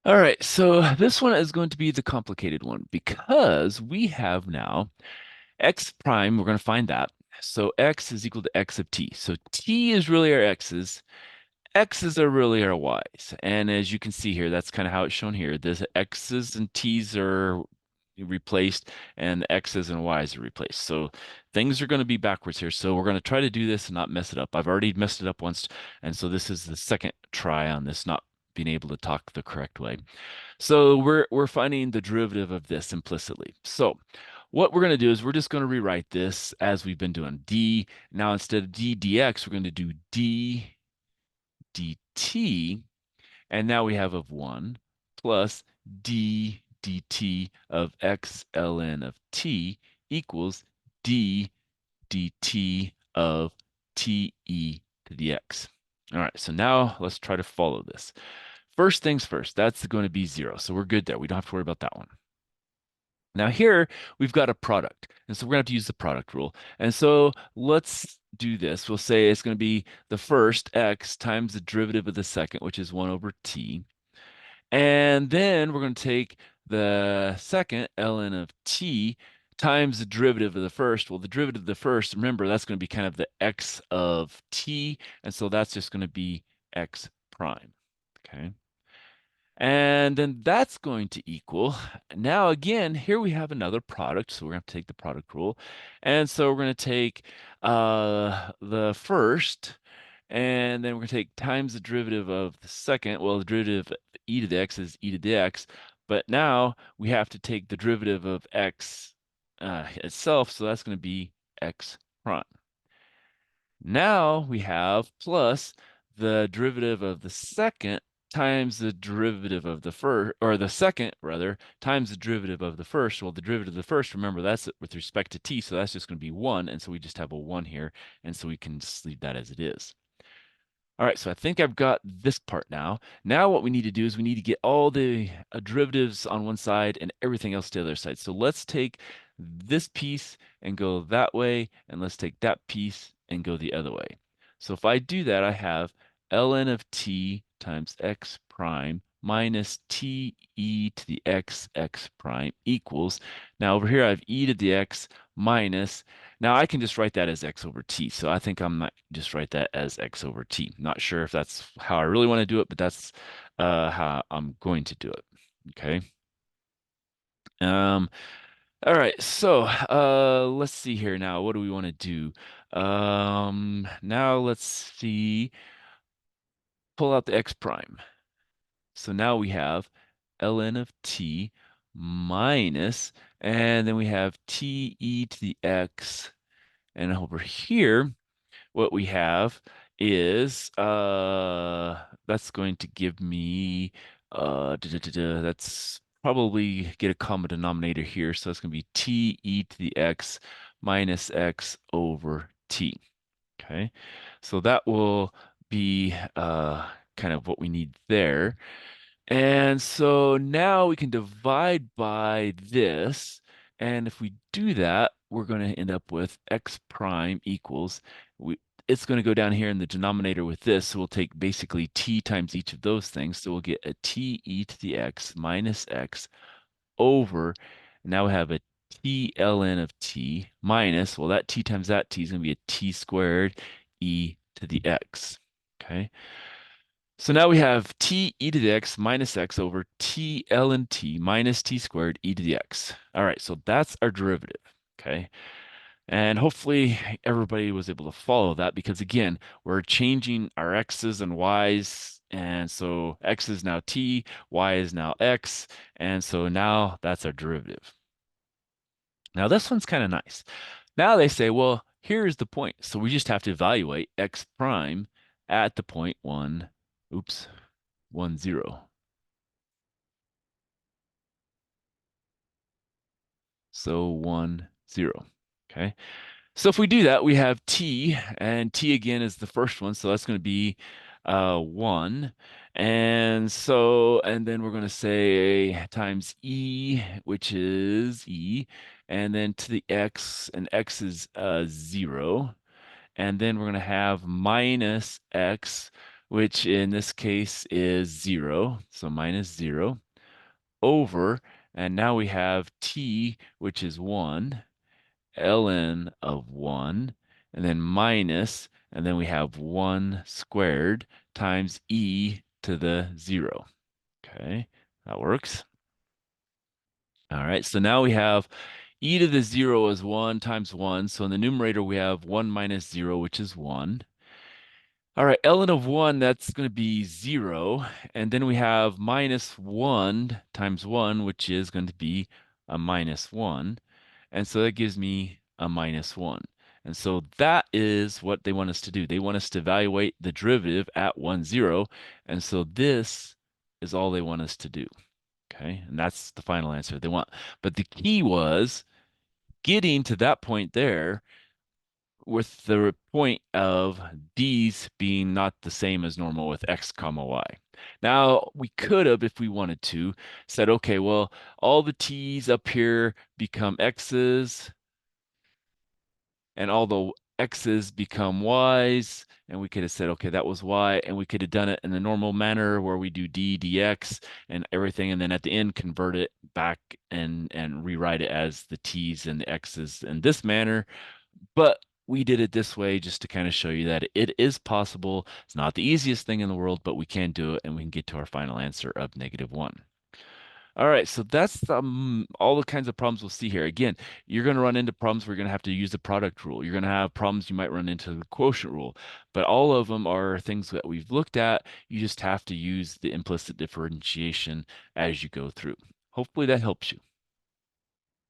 All right, so this one is going to be the complicated one because we have now x prime, we're going to find that. So x is equal to x of t. So t is really our x's are really our y's. And as you can see here, that's kind of how it's shown here. The x's and t's are replaced and the x's and y's are replaced. So things are going to be backwards here. So we're going to try to do this and not mess it up. I've already messed it up once, and so this is the second try on this not being able to talk the correct way. So we're finding the derivative of this implicitly. So what we're going to do is we're just going to rewrite this as we've been doing. D, now instead of d dx, we're going to do d dt, and now we have of 1 plus d dt of x ln of t equals d dt of t e to the x. All right, so now let's try to follow this. First things first, that's going to be 0. So we're good there. We don't have to worry about that one. Now here we've got a product, and so we're going to have to use the product rule. And so let's do this. We'll say it's going to be the first x times the derivative of the second, which is 1 over t. And then we're going to take the second ln of t times the derivative of the first. Well, the derivative of the first, remember, that's going to be kind of the x of t, and so that's just going to be x prime. Okay. And then that's going to equal, now again, here we have another product, so we're going to take the product rule. And so we're going to take the first, and then we're going to take times the derivative of the second. Well, the derivative of e to the x is e to the x, but now we have to take the derivative of x itself, so that's going to be x prime. Now we have plus the derivative of the second times the derivative of the first, or the second rather, times the derivative of the first. Well, the derivative of the first, remember, that's with respect to t, so that's just going to be 1, and so we just have a 1 here, and so we can just leave that as it is. All right, so I think I've got this part now. Now what we need to do is we need to get all the derivatives on one side and everything else to the other side. So let's take this piece and go that way, and let's take that piece and go the other way. So if I do that, I have ln of t times x prime minus t e to the x prime equals, now over here I have e to the x minus, now I can just write that as x over t. So I think I might just write that as x over t. Not sure if that's how I really want to do it, but that's how I'm going to do it. Okay. Um, all right, so let's see here now. What do we want to do? Now let's see, pull out the x prime. So now we have ln of t minus, and then we have t e to the x. And over here, what we have is that's going to give me that's probably get a common denominator here, so it's going to be t e to the x minus x over t. Okay, so that will be kind of what we need there. And so now we can divide by this. And if we do that, we're going to end up with x prime equals, it's going to go down here in the denominator with this. So we'll take basically t times each of those things. So we'll get a t e to the x minus x over, now we have a t ln of t minus, well, that t times that t is going to be a t squared e to the x. Okay. So now we have t e to the x minus x over t ln t minus t squared e to the x. All right, so that's our derivative, okay? And hopefully everybody was able to follow that because again, we're changing our x's and y's. And so x is now t, y is now x. And so now that's our derivative. Now this one's kind of nice. Now they say, well, here's the point. So we just have to evaluate x prime at the point 1, oops, 1, 0. So 1, 0. Okay. So if we do that, we have t, and t again is the first one, so that's going to be 1. And so, and then we're going to say times e, which is e, and then to the x, and x is 0. And then we're going to have minus x, which in this case is 0, so minus 0, over, and now we have t, which is 1, ln of 1, and then minus, and then we have 1 squared times e to the 0. Okay, that works. All right, so now we have e to the 0 is 1 times 1. So in the numerator, we have 1 minus 0, which is 1. All right, ln of 1, that's going to be 0. And then we have minus 1 times 1, which is going to be a minus 1. And so that gives me a minus 1. And so that is what they want us to do. They want us to evaluate the derivative at 1, 0. And so this is all they want us to do. Okay, and that's the final answer they want. But the key was getting to that point there with the point of these being not the same as normal with x comma y. Now, we could have, if we wanted to, said, okay, well, all the t's up here become x's, and all the x's become y's, and we could have said, okay, that was y, and we could have done it in the normal manner where we do d dx and everything, and then at the end convert it back and rewrite it as the t's and the x's in this manner. But we did it this way just to kind of show you that it is possible. It's not the easiest thing in the world, but we can do it, and we can get to our final answer of -1. All right, so that's all the kinds of problems we'll see here. Again, you're going to run into problems where you're going to have to use the product rule. You're going to have problems you might run into the quotient rule, but all of them are things that we've looked at. You just have to use the implicit differentiation as you go through. Hopefully that helps you.